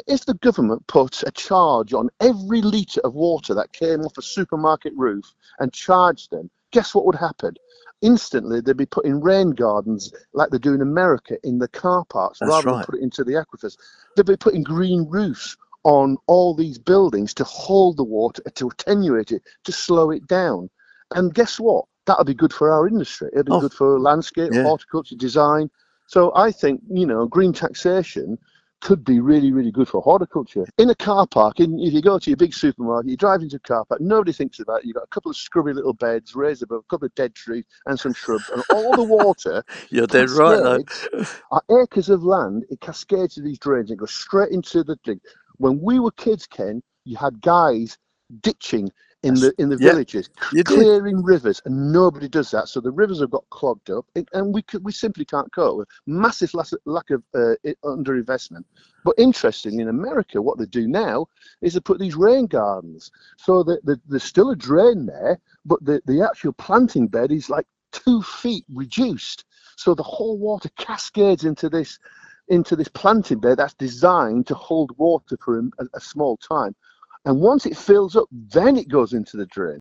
if the government put a charge on every litre of water that came off a supermarket roof and charged them, guess what would happen? Instantly, they'd be putting rain gardens like they do in America in the car parks That's rather than right. put it into the aquifers. They'd be putting green roofs on all these buildings to hold the water, to attenuate it, to slow it down. And guess what? That'll be good for our industry. It'll be Oh, good for landscape, yeah. horticulture, design. So I think, green taxation could be really, really good for horticulture. In a car park, if you go to your big supermarket, you drive into a car park, nobody thinks about it. You've got a couple of scrubby little beds raised above, a couple of dead trees and some shrubs, and all the water You're dead right, though. cascades. Our acres of land, it cascades to these drains and goes straight into the thing. When we were kids, Ken, you had guys ditching in the Yeah, villages, you did. clearing rivers, and nobody does that. So the rivers have got clogged up, and we simply can't cope with massive lack of underinvestment. But interestingly, in America, what they do now is they put these rain gardens, so that there's still a drain there, but the actual planting bed is like 2 feet reduced, so the whole water cascades into this planting bed that's designed to hold water for a small time. And once it fills up, then it goes into the drain.